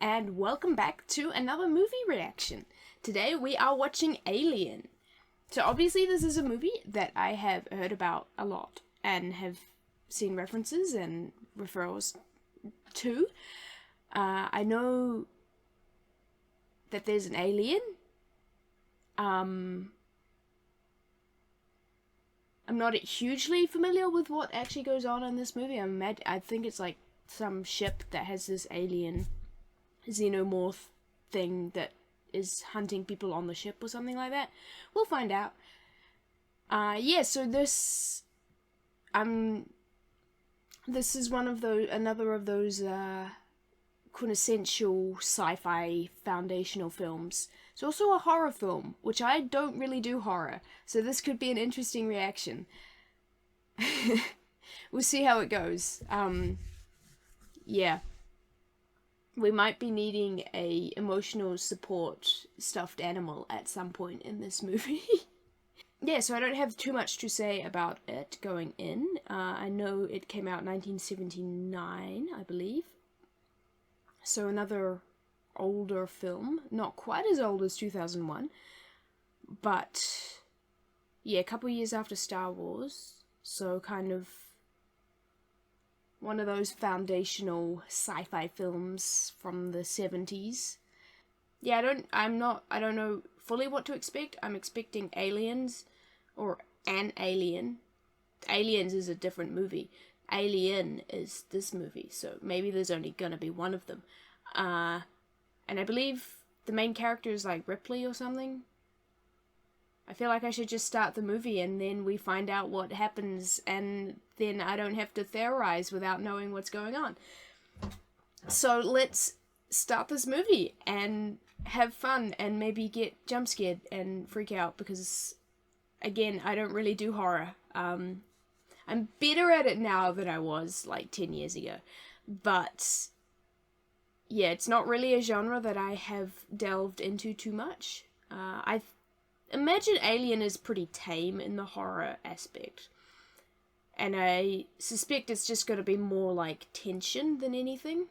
and welcome back to another movie reaction. Today we are watching Alien. So obviously this is a movie that I have heard about a lot and have seen references and referrals to. I know that there's an alien. I'm not hugely familiar with what actually goes on in this movie. I think it's like some ship that has this alien xenomorph thing that is hunting people on the ship or something like that. We'll find out. So this is another of those quintessential sci-fi foundational films. It's also a horror film, which I don't really do horror, so this could be an interesting reaction. We'll see how it goes. We might be needing a emotional support stuffed animal at some point in this movie. So I don't have too much to say about it going in. I know it came out in 1979, I believe. So another older film, not quite as old as 2001, but a couple years after Star Wars, so kind of one of those foundational sci-fi films from the 70s. I don't know fully what to expect. I'm expecting aliens, or an alien. Aliens is a different movie. Alien is this movie, so maybe there's only gonna be one of them. And I believe the main character is like Ripley or something. I feel like I should just start the movie and then we find out what happens, and then I don't have to theorize without knowing what's going on. So let's start this movie and have fun and maybe get jump scared and freak out, because again, I don't really do horror. I'm better at it now than I was like 10 years ago, but it's not really a genre that I have delved into too much. I imagine Alien is pretty tame in the horror aspect, and I suspect it's just going to be more like tension than anything.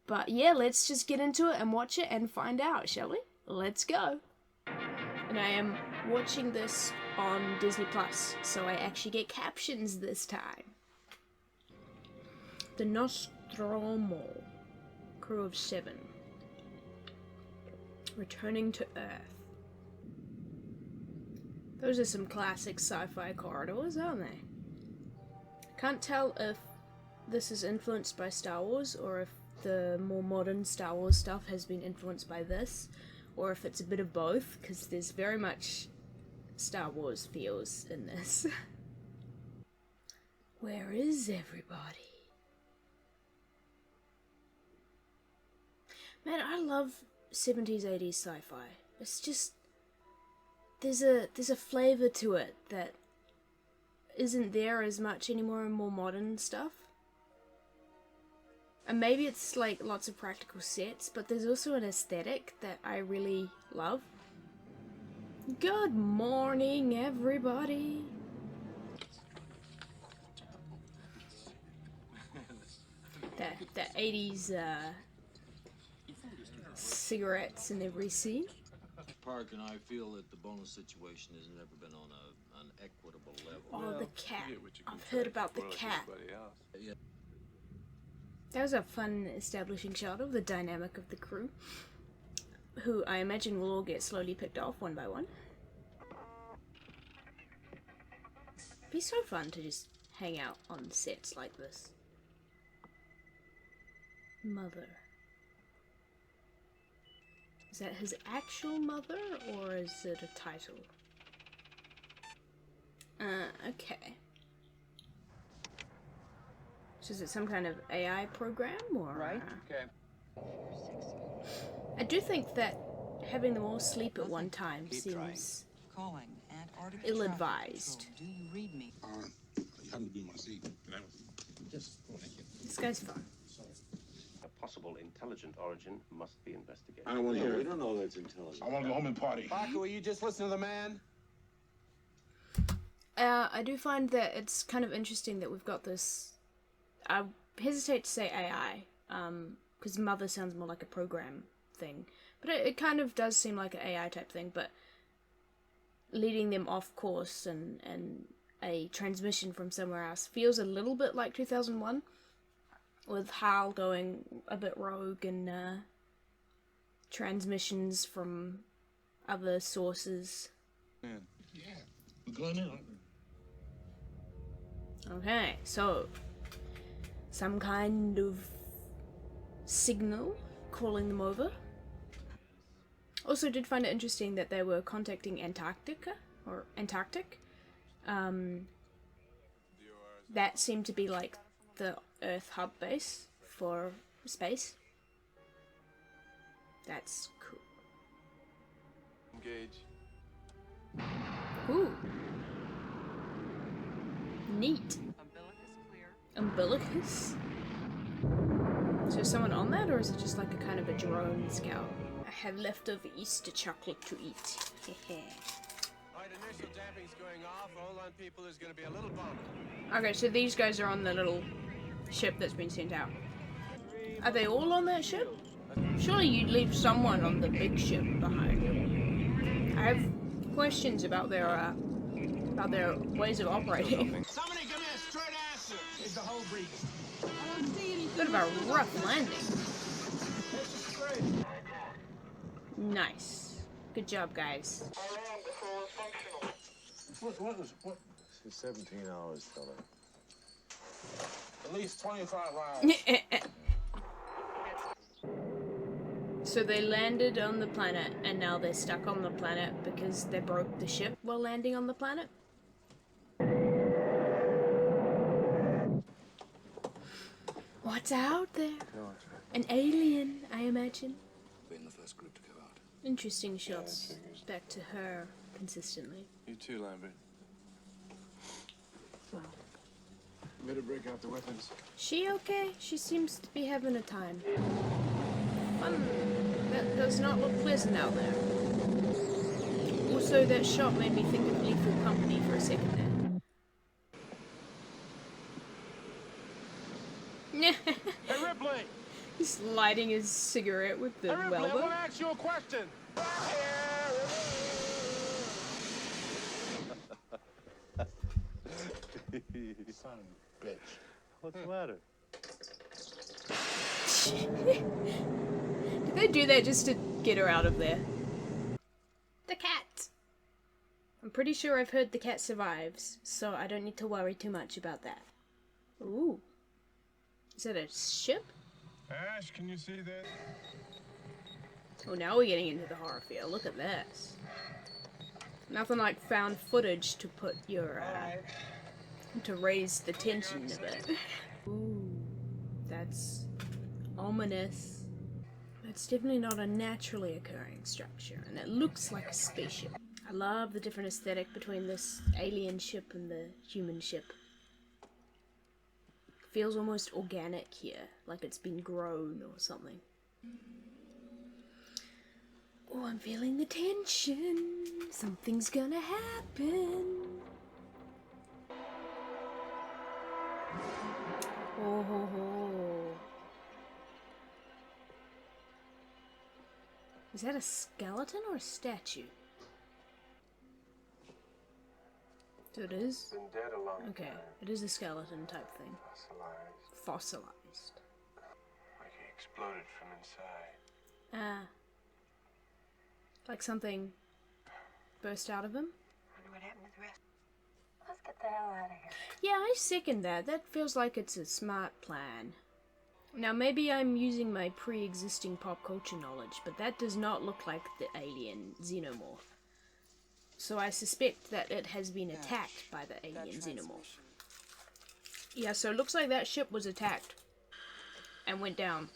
But let's just get into it and watch it and find out, shall we? Let's go. And I am watching this on Disney Plus, so I actually get captions this time. The Nostromo, crew of 7, returning to Earth. Those are some classic sci-fi corridors, aren't they? Can't tell if this is influenced by Star Wars, or if the more modern Star Wars stuff has been influenced by this, or if it's a bit of both, because there's very much Star Wars feels in this. Where is everybody? Man, I love 70s, 80s sci-fi. It's just, there's a flavor to it that isn't there as much anymore in more modern stuff. And maybe it's like lots of practical sets, but there's also an aesthetic that I really love. Good morning, everybody. That 80s cigarettes in every scene. Park and I feel that the bonus situation has never been on an equitable level. Oh, the cat. I've heard about the cat. Yeah. That was a fun establishing shot of the dynamic of the crew, who I imagine will all get slowly picked off one by one. It'd be so fun to just hang out on sets like this. Mother. Is that his actual mother, or is it a title? Okay. So is it some kind of AI program, or? Right, okay. I do think that having them all sleep at one time seems ill-advised. Do you read me? You happen to be in my seat. Yes, thank you. This guy's fun. A possible intelligent origin must be investigated. I don't want to hear We it. don't know that's intelligent. I want to go home and party. Baku, will you just listen to the man? I do find that it's kind of interesting that we've got this, I hesitate to say AI, because mother sounds more like a program thing. But it kind of does seem like an AI type thing, but leading them off course and a transmission from somewhere else feels a little bit like 2001, with Hal going a bit rogue and transmissions from other sources. Yeah. We're going in, aren't we? Okay, so some kind of signal calling them over. Also did find it interesting that they were contacting Antarctica, or Antarctic. That seemed to be like the Earth hub base for space. That's cool. Engage. Ooh. Neat. Umbilicus? Is there someone on that, or is it just like a kind of a drone scout? I have leftover Easter chocolate to eat. Alright, initial damping's going off. Hold on, people. There's gonna be a little bump. Okay, so these guys are on the little ship that's been sent out. Are they all on that ship? Surely you'd leave someone on the big ship behind. I have questions about their ways of operating. Somebody give me a straight answer. Is the whole breeze? Bit of a rough landing. Nice. Good job, guys. What was, what? It's 17 hours, fella. At least 25 rounds. So they landed on the planet, and now they're stuck on the planet because they broke the ship while landing on the planet? What's out there? An alien, I imagine. Being the first group to go out. Interesting shots back to her consistently. You too, Lambert. Wow. Better break out the weapons. She okay? She seems to be having a time. Fun. That does not look pleasant out there. Also, that shot made me think of Lethal Company for a second there. Hey, Ripley! He's lighting his cigarette with the Hey, Ripley, I welder. want to ask you a question. Son of a bitch. What's the matter? Did they do that just to get her out of there? The cat! I'm pretty sure I've heard the cat survives, so I don't need to worry too much about that. Ooh. Is that a ship? Ash, can you see that? Oh, now we're getting into the horror feel. Look at this. Nothing like found footage to put your, to raise the tension a bit. Ooh. That's ominous. That's definitely not a naturally occurring structure, and it looks like a spaceship. I love the different aesthetic between this alien ship and the human ship. Feels almost organic here, like it's been grown or something. Oh, I'm feeling the tension. Something's gonna happen. Oh ho ho. Is that a skeleton or a statue? So it is? Been dead a long Okay, time. it is a skeleton type thing. Fossilized. Fossilized. Like he exploded from inside. Ah. Like something burst out of him? Wonder what happened to the rest. Let's get the hell out of here. Yeah, I second that. That feels like it's a smart plan. Now, maybe I'm using my pre-existing pop culture knowledge, but that does not look like the alien xenomorph. So I suspect that it has been attacked by the alien xenomorph. Yeah, so it looks like that ship was attacked and went down.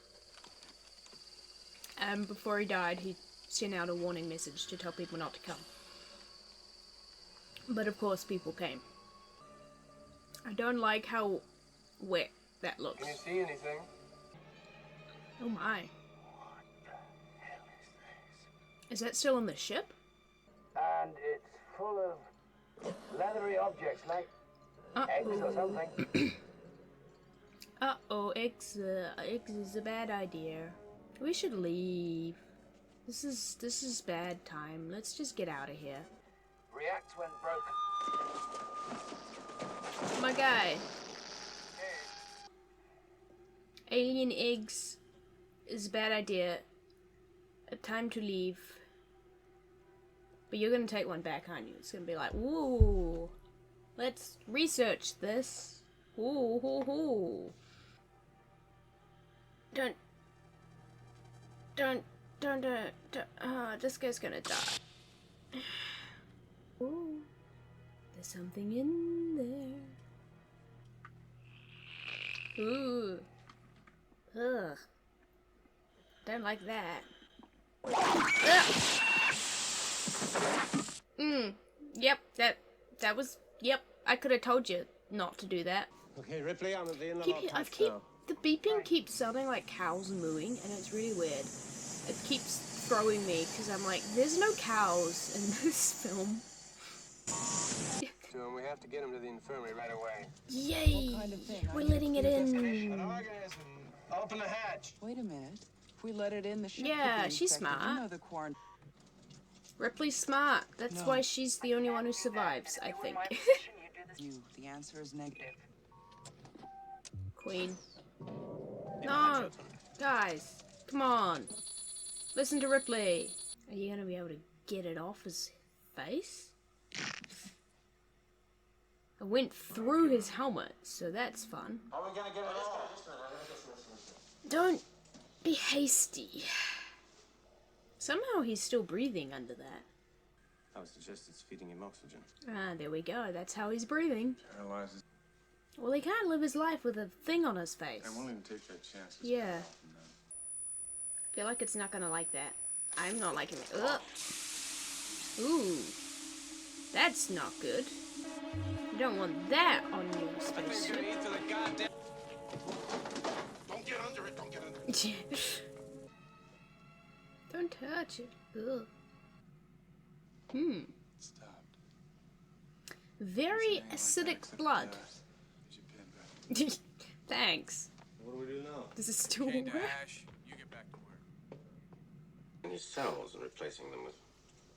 And before he died, he sent out a warning message to tell people not to come. But of course, people came. I don't like how wet that looks. Can you see anything? Oh my. What the hell is Is that still on the ship? this? And it's full of leathery objects like eggs or something. Uh-oh, eggs is a bad idea. We should leave. This is bad time. Let's just get out of here. React when broken. My guy. Alien eggs is a bad idea. Time to leave. But you're gonna take one back, aren't you? It's gonna be like, woo. Let's research this. Ooh, hoo, hoo. Don't. This guy's gonna die. Ooh, there's something in there. Ooh. Ugh. Don't like that. Yep, that was, yep, I could have told you not to do that. Okay, Ripley, I'm at the inner The beeping keeps sounding like cows mooing, and it's really weird. It keeps throwing me, because I'm like, there's no cows in this film. We have to get him to the infirmary right away. Yay! What kind of thing? We're letting it in. An organism. Open the hatch. Wait a minute. If we let it in, the ship Yeah, could be she's infected. smart. You know the quarantine. Ripley's smart. That's No. why she's the only one who survives, I think. The answer is negative. Queen. No! Guys, come on. Listen to Ripley. Are you gonna be able to get it off his face? I went through his helmet, so that's fun. Are we gonna get it all? Don't be hasty. Somehow he's still breathing under that. I would suggest it's feeding him oxygen. Ah, there we go. That's how he's breathing. Paralyzes. Well, he can't live his life with a thing on his face. I won't even take that chance. Yeah. I feel like it's not gonna like that. I'm not liking it. Ugh. Ooh. That's not good. You don't want that on your spaceship. Don't get under it. Don't get under it. Don't touch it. Ugh. Stopped. Very acidic blood. Thanks. What do we do now? Does it still Okay, work? Dash. You get back to work. In his cells and replacing them with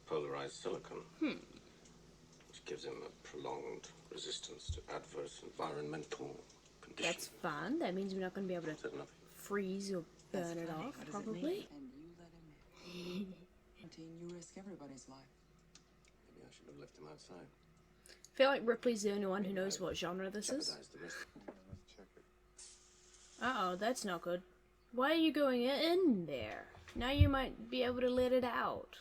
polarized silicon. Which gives him a prolonged resistance to adverse environmental conditions. That's fun. That means we're not going to be able to Said nothing. freeze or burn it off, What does it probably. mean? And you let him in. Quarantine, you risk everybody's life. Maybe I should have left him outside. I feel like Ripley's the only one who knows what genre this is. Jeopardize the rest. Let's check it. Uh-oh, that's not good. Why are you going in there? Now you might be able to let it out.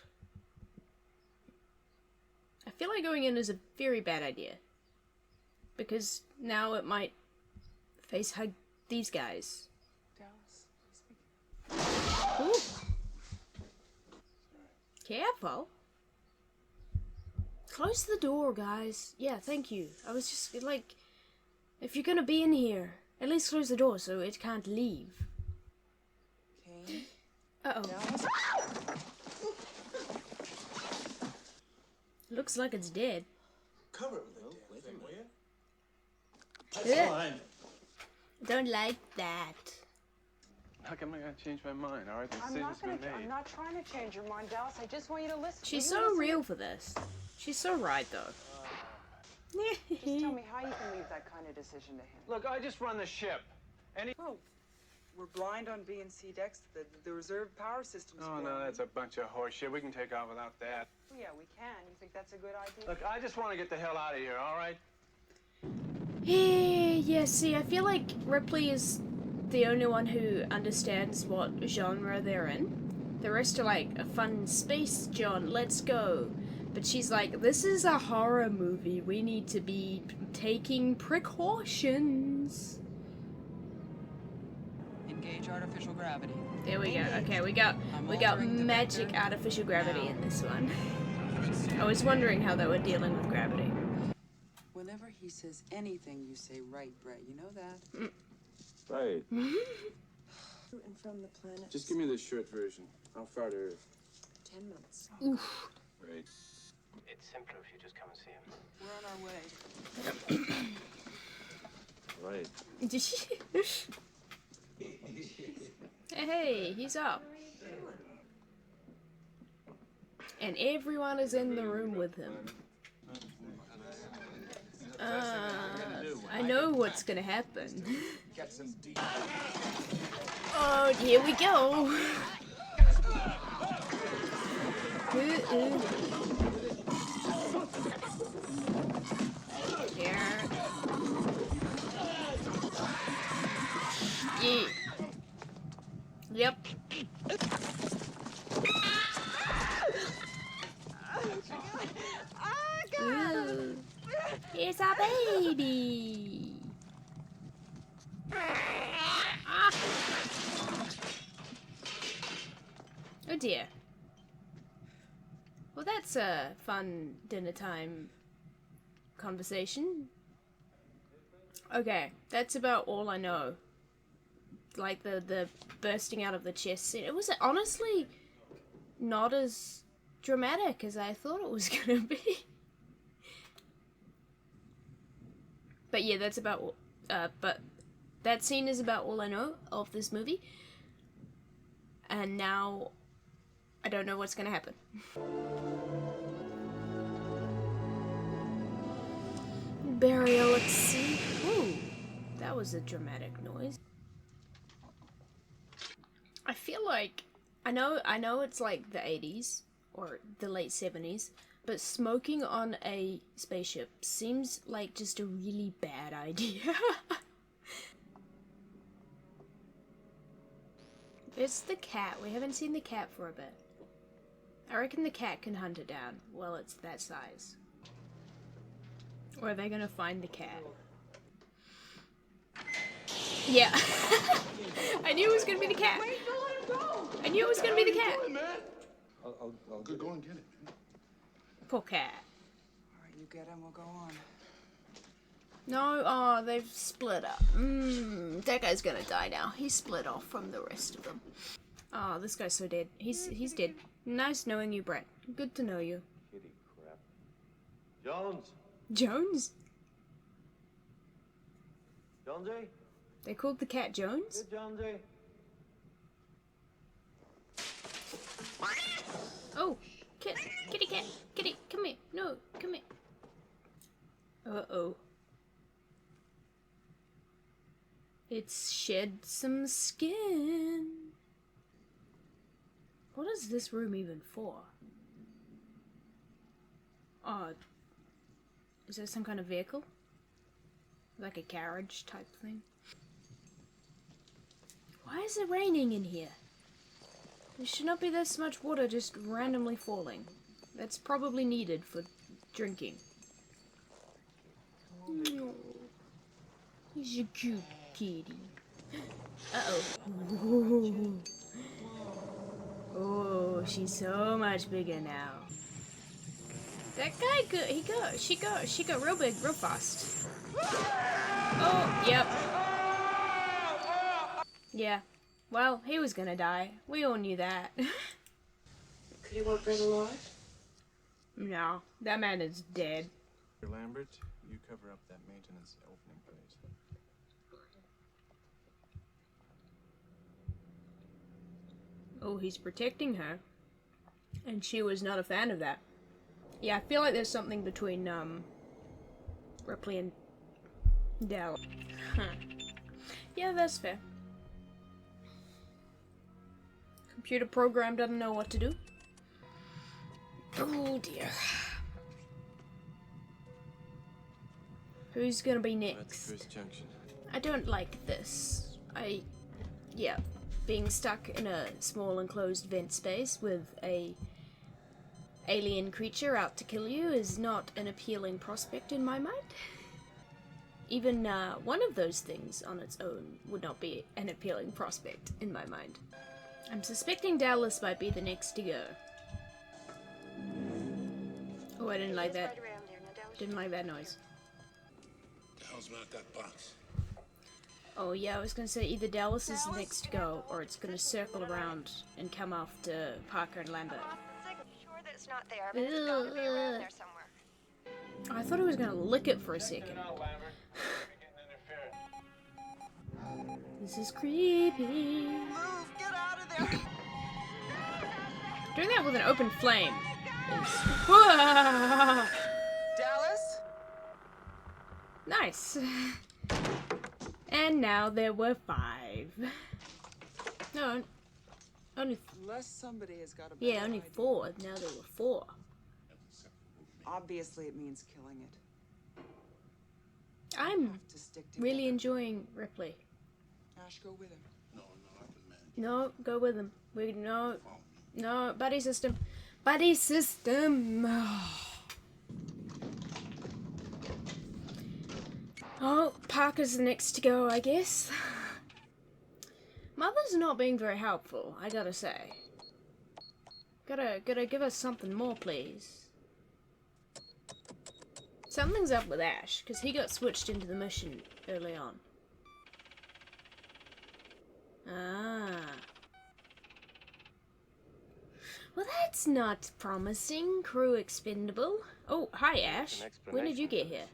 I feel like going in is a very bad idea. Because now it might face hug these guys. Dallas, speak. Ooh. Careful. Close the door, guys. Yeah, thank you. I was just like, if you're gonna be in here, at least close the door so it can't leave. Kane, Uh-oh. Dallas. Looks like it's dead. Cover it with a damn thing, will you? Yeah. Fine. Don't like that. How come I gotta change my mind? All right, the I'm not trying to change your mind, Dallas. I just want you to listen. She's Will you so listen? real for this. She's so right, though. Just tell me how you can leave that kind of decision to him. Look, I just run the ship. Oh, we're blind on B and C decks. The reserve power system's Oh, no, that's a bunch of horse shit. We can take off without that. Oh, yeah, we can. You think that's a good idea? Look, I just want to get the hell out of here, all right? Yeah, see, I feel like Ripley is the only one who understands what genre they're in. The rest are like, a fun space, John, let's go. But she's like, this is a horror movie. We need to be taking precautions. Engage artificial gravity. There we go. Okay, we got altering the magic vector artificial gravity now. in this one. I was wondering how they were dealing with gravity. Whenever he says anything, you say right, Brett. You know that? Right. And from the planet. Just give me the short version. How far to Earth? 10 minutes. Oof. Right. It's simpler if you just come and see him. We're on our way. Right. Hey, he's up. And everyone is in the room with him. I know what's gonna happen. Oh, here we go. Here. Yeah. Yep. Ooh. It's a baby. Ah. Oh dear. Well, that's a fun dinner time conversation. Okay, that's about all I know. Like the bursting out of the chest scene. It was honestly not as dramatic as I thought it was gonna be. But yeah, that's about but that scene is about all I know of this movie. And now I don't know what's gonna happen. Burial at sea. Ooh, that was a dramatic noise. I feel like I know it's like the 80s or the late 70s, but smoking on a spaceship seems like just a really bad idea. It's the cat. We haven't seen the cat for a bit. I reckon the cat can hunt it down. Well, it's that size. Or are they gonna find the cat? Yeah. I knew it was gonna be the cat. I knew it was gonna be the cat. I'll go and get it, man. Poor cat. All right, you get him, we'll go on. No, oh, they've split up. That guy's gonna die now. He's split off from the rest of them. Oh, this guy's so dead. He's dead. Nice knowing you, Brett. Good to know you. Kitty crap. Jones. Jones? Jonesy. They called the cat Jones? Good, Jonesy. Oh, kitty cat, kitty, come here. No, come here. Uh-oh. It's shed some skin. What is this room even for? Oh, is there some kind of vehicle? Like a carriage type thing? Why is it raining in here? There should not be this much water just randomly falling. That's probably needed for drinking. Oh, he's a cute kitty. Uh-oh. Oh, she's so much bigger now. That guy she got real big real fast. Oh, yep. Yeah. Well, he was gonna die. We all knew that. Could he walk right alive? No, that man is dead. Lambert, you cover up that maintenance opening, please. Oh, he's protecting her. And she was not a fan of that. Yeah, I feel like there's something between, Ripley and Dell. Huh. Yeah, that's fair. Computer program doesn't know what to do. Oh dear. Who's gonna be next? First junction. I don't like this. Yeah, being stuck in a small enclosed vent space with a alien creature out to kill you is not an appealing prospect in my mind. Even one of those things on its own would not be an appealing prospect in my mind. I'm suspecting Dallas might be the next to go. Oh, I didn't like that. Didn't like that noise. The hell's wrong with that box? Oh yeah, I was gonna say either Dallas is the next to go, or it's gonna circle around and come after Parker and Lambert. Sure that it's not there, but it's got to be around there somewhere. I thought he was gonna lick it for a second. This is creepy. Move! Get out of there! Doing that with an open flame is... Whoa! Dallas? Nice. And now there were 5. No, only... Unless somebody has got a better Yeah, only idea. 4. Now there were 4. Obviously, it means killing it. I'm Have to stick together. really enjoying Ripley. Ash, go with him. No, I can manage. No, go with him. No, buddy system. Buddy system. Oh, Parker's the next to go, I guess. Mother's not being very helpful, I gotta say. Gotta give us something more, please. Something's up with Ash, because he got switched into the mission early on. Ah. Well, that's not promising. Crew expendable. Oh, hi, Ash. When did you get here?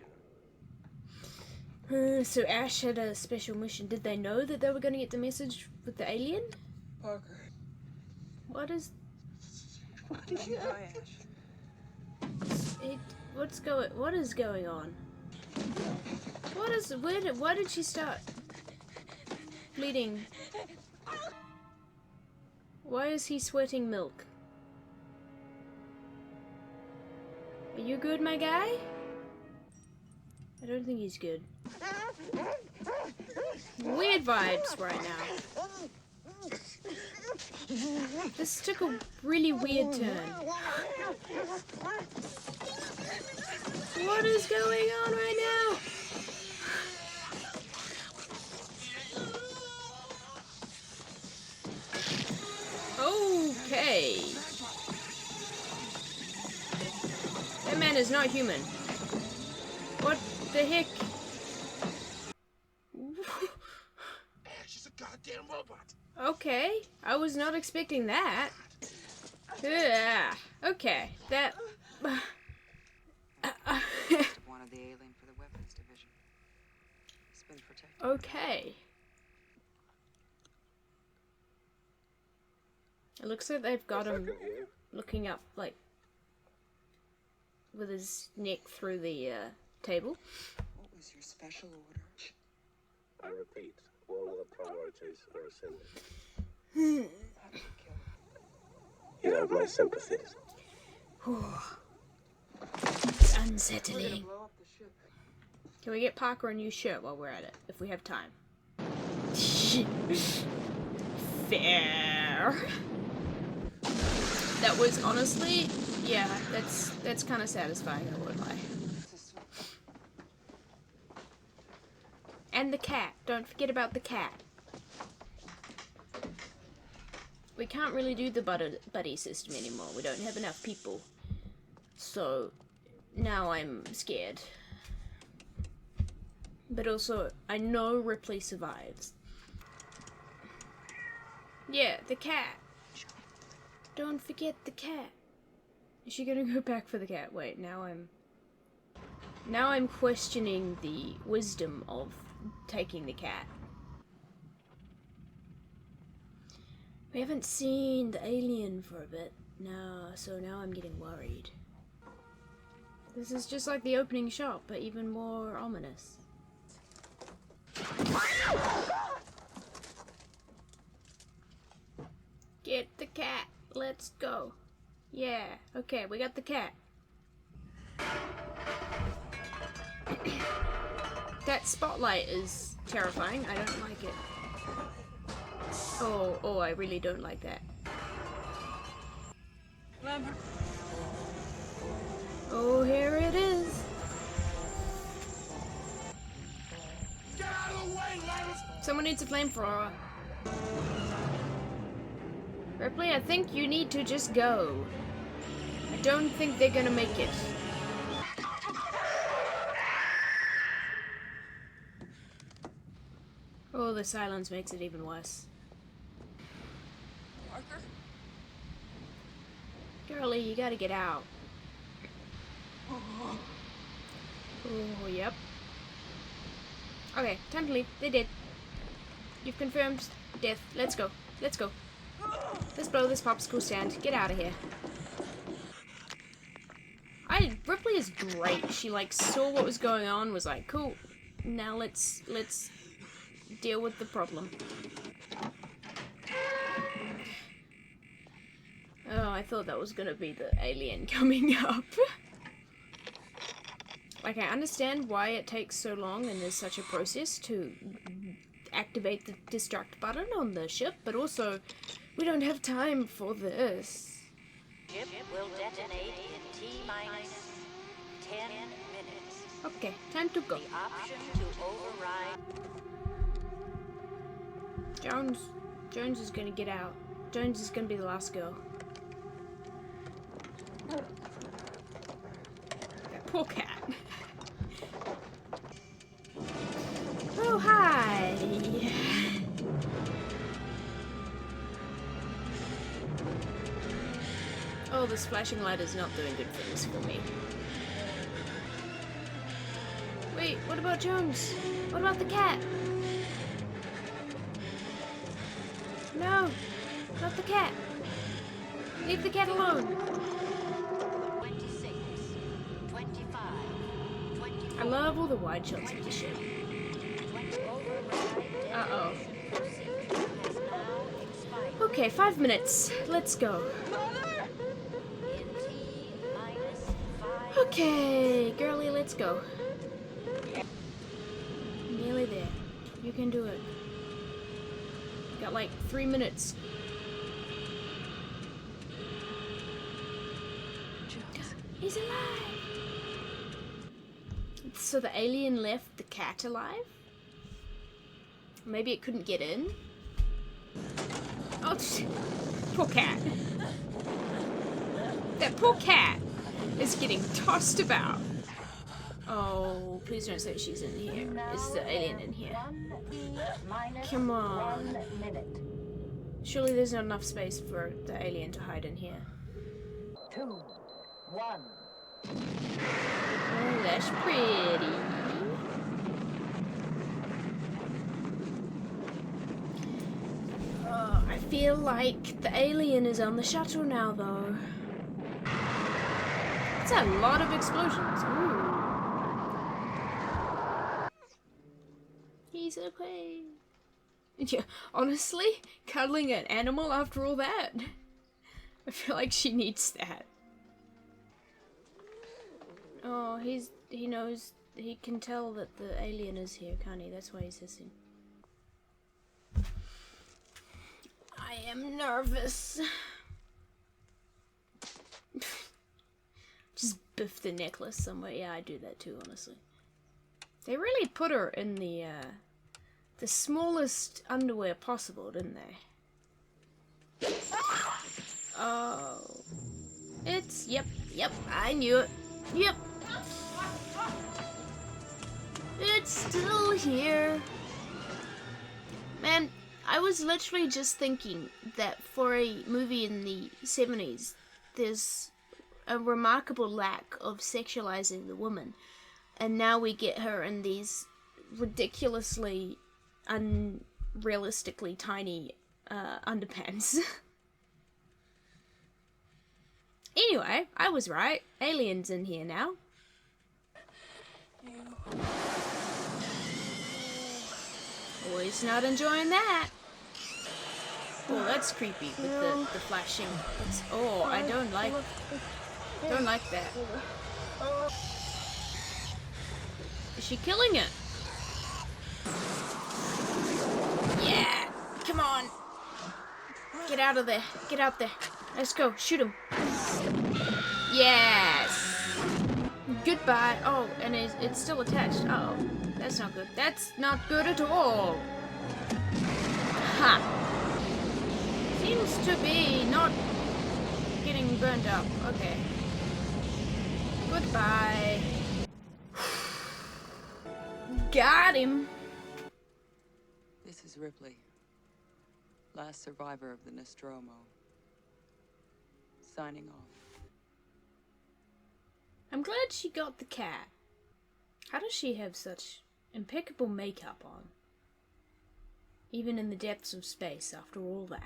So Ash had a special mission. Did they know that they were going to get the message with the alien? Parker. What is... Hi, Ash. What is going on? Why did she start bleeding? Why is he sweating milk? Are you good, my guy? I don't think he's good. Weird vibes right now. This took a really weird turn. What is going on right now? Okay. That man is not human. What the heck? She's a goddamn robot. Okay, I was not expecting that. Ugh. Okay, that... Wanted the alien for the weapons division. It's been protected. Okay. It looks like they've got him looking up, like, with his neck through the table. What was your special order? I repeat, all of the priorities are ascending. How did you kill him? You have my sympathies. It's We're gonna unsettling. blow up the ship. Can we get Parker a new shirt while we're at it, if we have time? Fair. That was honestly, yeah, that's kind of satisfying, I won't lie. And the cat. Don't forget about the cat. We can't really do the buddy system anymore. We don't have enough people. So, now I'm scared. But also, I know Ripley survives. Yeah, the cat. Don't forget the cat. Is she gonna go back for the cat? Wait, now I'm questioning the wisdom of taking the cat. We haven't seen the alien for a bit now, so now I'm getting worried. This is just like the opening shot, but even more ominous. Get the cat. Let's go. Yeah, okay, we got the cat. That spotlight is terrifying. I don't like it. Oh, I really don't like that. Oh, here it is. Get out of the way, Lance! Someone needs a flamethrower. Ripley, I think you need to just go. I don't think they're gonna make it. Oh, the silence makes it even worse. Parker? Girlie, you gotta get out. Oh, yep. Okay, time to leave. They did. You've confirmed death. Let's go. Let's go. Let's blow this popsicle stand. Get out of here. Ripley is great. She like saw what was going on, was like, cool. Now let's deal with the problem. Oh, I thought that was gonna be the alien coming up. Like, I understand why it takes so long and there's such a process to activate the distract button on the ship, but also, we don't have time for this. Ship will detonate in T-minus 10 minutes. Okay, time to go. The option to override. Jones is gonna get out. Jones is gonna be the last girl. That poor cat. Oh, hi. Oh, this flashing light is not doing good things for me. Wait, what about Jones? What about the cat? No, not the cat. Leave the cat alone. 26, 25, 24. I love all the wide shots of the ship. Uh-oh. Okay, 5 minutes. Let's go. Okay, girlie, let's go. Nearly there. You can do it. Got like 3 minutes. He's alive! So the alien left the cat alive? Maybe it couldn't get in? Oh, poor cat. That poor cat is getting tossed about. Oh, please don't say she's in here. Is the alien in here? Come on. Surely there's not enough space for the alien to hide in here. 2, 1. Oh, that's pretty. Oh, I feel like the alien is on the shuttle now, though. It's a lot of explosions. Ooh. He's okay. Yeah, honestly, cuddling an animal after all that, I feel like she needs that. Oh, he knows, he can tell that the alien is here, can't he? That's why he's hissing. I am nervous. Just biff the necklace somewhere. Yeah, I do that too, honestly. They really put her in the smallest underwear possible, didn't they? Oh. Yep, I knew it. Yep. It's still here. Man, I was literally just thinking that for a movie in the 70s, there's a remarkable lack of sexualizing the woman. And now we get her in these ridiculously, unrealistically tiny underpants. Anyway, I was right. Aliens in here now. Oh, he's not enjoying that. Oh, that's creepy with the flashing. Oh, I don't like that. Is she killing it? Yeah! Come on! Get out of there. Get out there. Let's go. Shoot him. Yes! Goodbye. Oh, and it's still attached. Uh oh. That's not good. That's not good at all. Ha! Seems to be not getting burned up. Okay. Goodbye. Got him. This is Ripley, last survivor of the Nostromo. Signing off. I'm glad she got the cat. How does she have such impeccable makeup on? Even in the depths of space, after all that.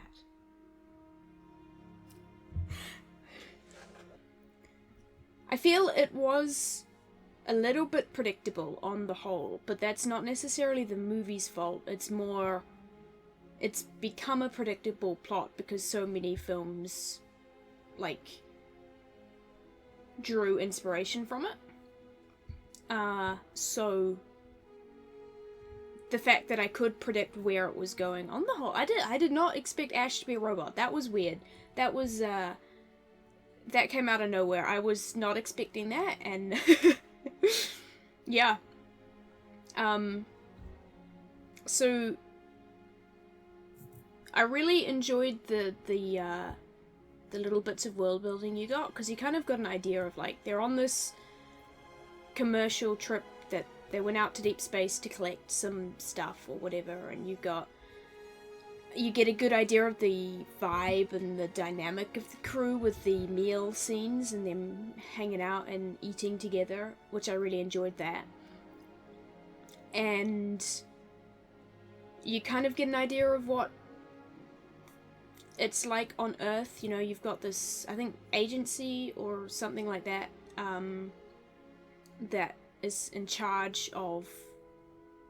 I feel it was a little bit predictable on the whole, but that's not necessarily the movie's fault. It's more, it's become a predictable plot because so many films, like, drew inspiration from it. So the fact that I could predict where it was going, on the whole, I did not expect Ash to be a robot. That was weird. That was, that came out of nowhere. I was not expecting that, and yeah. So I really enjoyed the little bits of world building you got, because you kind of got an idea of, like, they're on this commercial trip that they went out to deep space to collect some stuff or whatever, and you get a good idea of the vibe and the dynamic of the crew with the meal scenes and them hanging out and eating together, which I really enjoyed that. And you kind of get an idea of what it's like on Earth. You know, you've got this, I think, agency or something like that, that is in charge of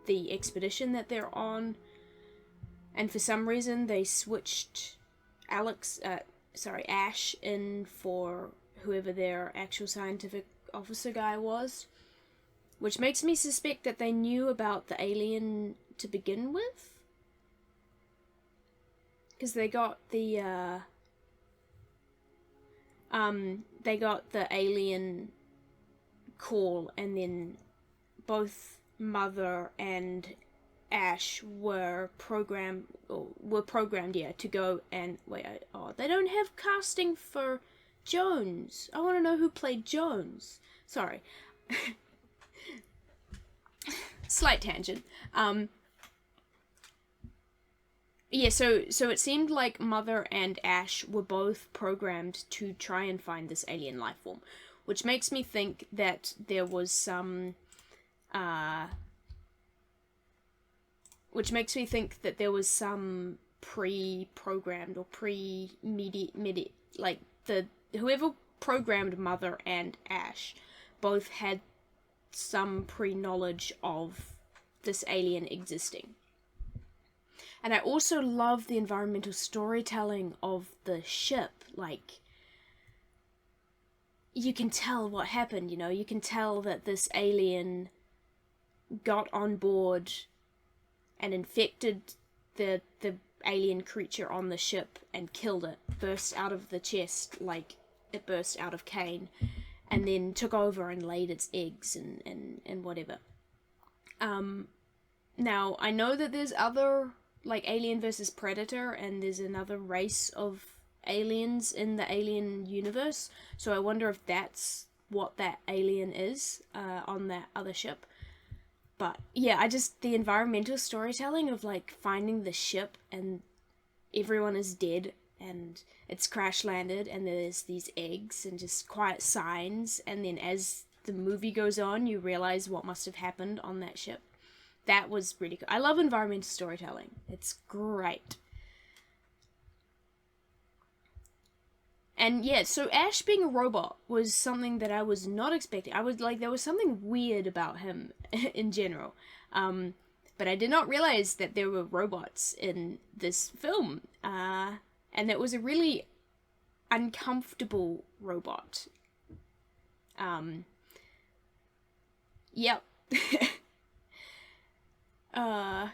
the expedition that they're on. And for some reason, they switched Ash in for whoever their actual scientific officer guy was. Which makes me suspect that they knew about the alien to begin with. Because they got the alien call, and then both Mother and Ash were programmed, to go and they don't have casting for Jones. I want to know who played Jones. Sorry. Slight tangent. Yeah, so it seemed like Mother and Ash were both programmed to try and find this alien life form, which makes me think that there was some pre-programmed or like whoever programmed Mother and Ash both had some pre-knowledge of this alien existing. And I also love the environmental storytelling of the ship. Like, you can tell what happened, you know, you can tell that this alien got on board and infected the alien creature on the ship and killed it, burst out of the chest like it burst out of Cain, and then took over and laid its eggs and whatever. Now, I know that there's other, like, Alien versus Predator, and there's another race of aliens in the Alien universe, so I wonder if that's what that alien is on that other ship. But yeah, the environmental storytelling of, like, finding the ship and everyone is dead and it's crash landed and there's these eggs and just quiet signs, and then as the movie goes on you realize what must have happened on that ship. That was really good. I love environmental storytelling. It's great. And yeah, so Ash being a robot was something that I was not expecting. I was like, there was something weird about him in general. But I did not realize that there were robots in this film. And it was a really uncomfortable robot. Yep.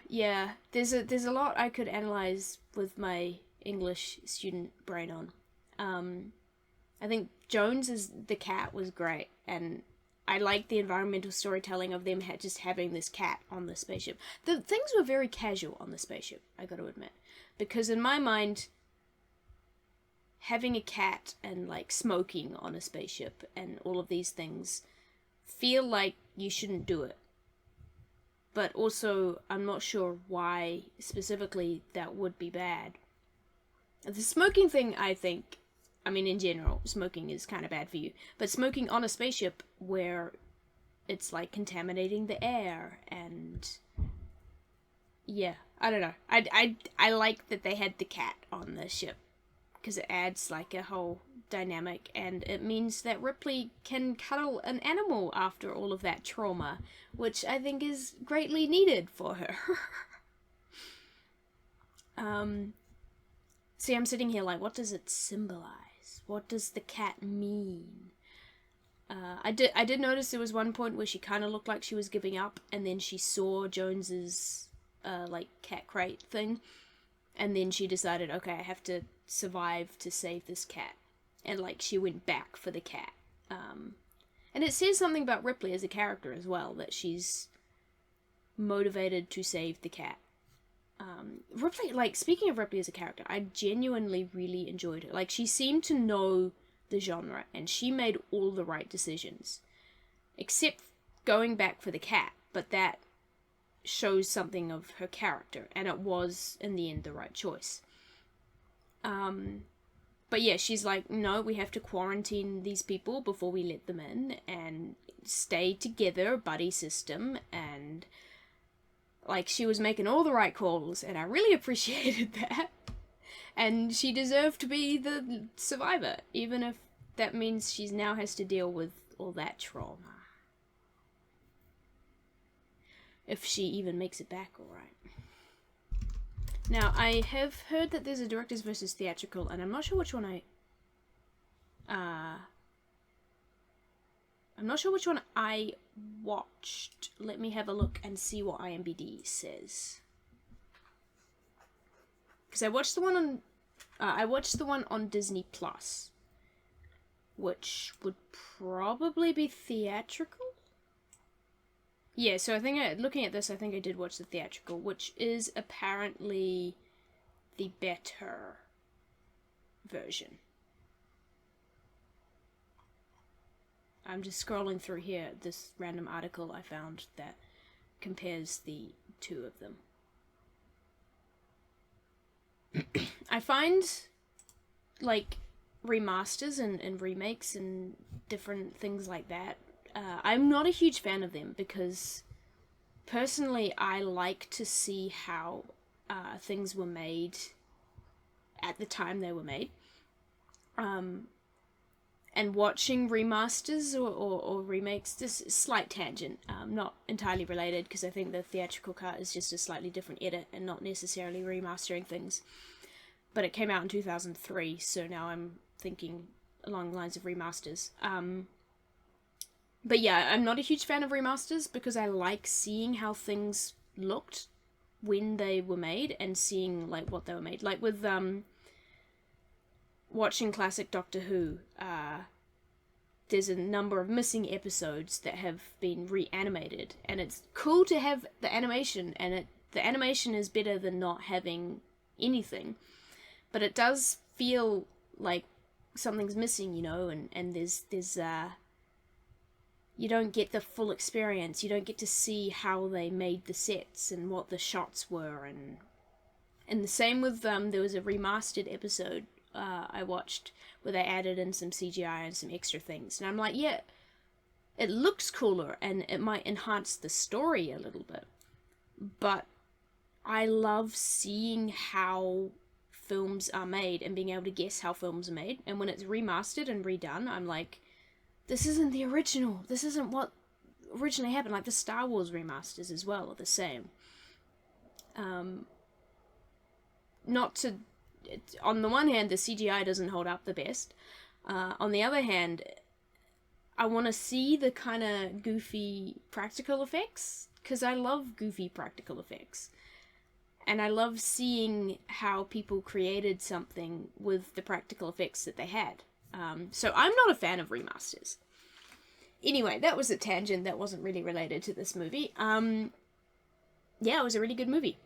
Yeah, there's a lot I could analyze with my English student brain on. I think Jones as the cat was great, and I like the environmental storytelling of them just having this cat on the spaceship. The things were very casual on the spaceship, I gotta admit, because in my mind, having a cat and, like, smoking on a spaceship and all of these things feel like you shouldn't do it. But also, I'm not sure why specifically that would be bad. The smoking thing, I think, I mean, in general, smoking is kind of bad for you. But smoking on a spaceship where it's, like, contaminating the air and... Yeah, I don't know. I like that they had the cat on the ship, because it adds like a whole dynamic, and it means that Ripley can cuddle an animal after all of that trauma, which I think is greatly needed for her. See, I'm sitting here like, what does it symbolize? What does the cat mean? I did notice there was one point where she kind of looked like she was giving up, and then she saw Jones's like cat crate thing, and then she decided, okay, I have to survive to save this cat, and like she went back for the cat. And it says something about Ripley as a character as well, that she's motivated to save the cat. Ripley, like, speaking of Ripley as a character, I genuinely really enjoyed her. Like, she seemed to know the genre, and she made all the right decisions, except going back for the cat, but that shows something of her character, and it was in the end the right choice. But yeah, she's like, no, we have to quarantine these people before we let them in, and stay together, buddy system, and like, she was making all the right calls, and I really appreciated that. And she deserved to be the survivor, even if that means she now has to deal with all that trauma. If she even makes it back alright. Now, I have heard that there's a director's versus theatrical, and I'm not sure which one I'm not sure which one I watched. Let me have a look and see what IMDb says. Because I watched the one on Disney Plus, which would probably be theatrical. Yeah, so I think looking at this, I think I did watch the theatrical, which is apparently the better version. I'm just scrolling through here, this random article I found that compares the two of them. I find, like, remasters and remakes and different things like that, I'm not a huge fan of them, because personally I like to see how things were made at the time they were made. And watching remasters or remakes, this is a slight tangent, not entirely related, because I think the theatrical cut is just a slightly different edit and not necessarily remastering things. But it came out in 2003, so now I'm thinking along the lines of remasters. But yeah, I'm not a huge fan of remasters, because I like seeing how things looked when they were made, and seeing like what they were made. Like with watching classic Doctor Who, there's a number of missing episodes that have been reanimated, and it's cool to have the animation, and the animation is better than not having anything, but it does feel like something's missing, you know, and there's you don't get the full experience, you don't get to see how they made the sets and what the shots were, and the same with there was a remastered episode I watched where they added in some CGI and some extra things, and I'm like, yeah, it looks cooler and it might enhance the story a little bit, but I love seeing how films are made and being able to guess how films are made, and when it's remastered and redone, I'm like, this isn't the original, this isn't what originally happened. Like the Star Wars remasters as well are the same. Not to, on the one hand, the CGI doesn't hold up the best. On the other hand, I want to see the kind of goofy practical effects, because I love goofy practical effects. And I love seeing how people created something with the practical effects that they had. So I'm not a fan of remasters. Anyway, that was a tangent that wasn't really related to this movie. Yeah, it was a really good movie.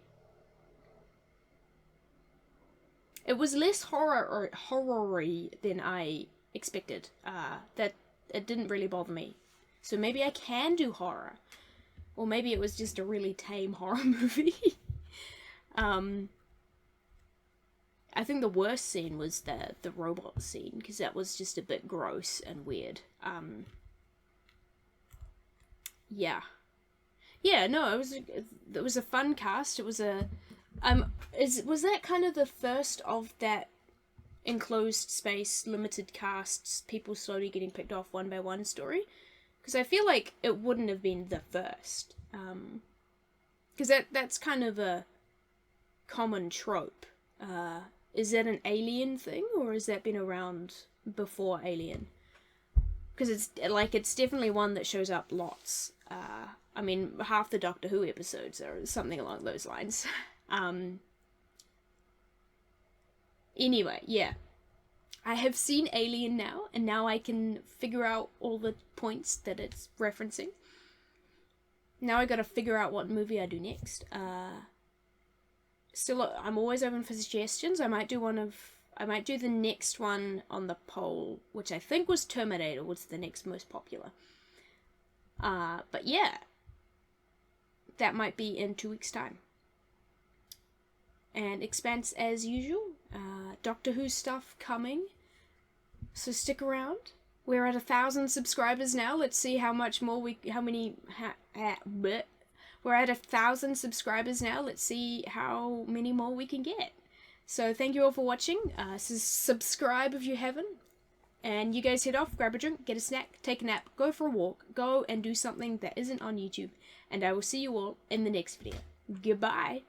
It was less horror-y than I expected. That it didn't really bother me. So maybe I can do horror. Or maybe it was just a really tame horror movie. I think the worst scene was the robot scene, because that was just a bit gross and weird. Yeah. Yeah, no, it was a fun cast. It was a Was that kind of the first of that enclosed space, limited casts, people slowly getting picked off one by one story? Because I feel like it wouldn't have been the first. Because that's kind of a common trope. Is that an Alien thing, or has that been around before Alien? Because it's definitely one that shows up lots. I mean, half the Doctor Who episodes are something along those lines. Anyway, yeah. I have seen Alien now, and now I can figure out all the points that it's referencing. Now I gotta figure out what movie I do next. Still, I'm always open for suggestions. I might do the next one on the poll, which I think was Terminator, was the next most popular. But yeah. That might be in 2 weeks' time. And Expanse as usual. Doctor Who stuff coming. So stick around. We're at 1,000 subscribers now. Let's see how much more we're at 1,000 subscribers now. Let's see how many more we can get. So thank you all for watching. Subscribe if you haven't. And you guys head off, grab a drink, get a snack, take a nap, go for a walk, go and do something that isn't on YouTube. And I will see you all in the next video. Goodbye.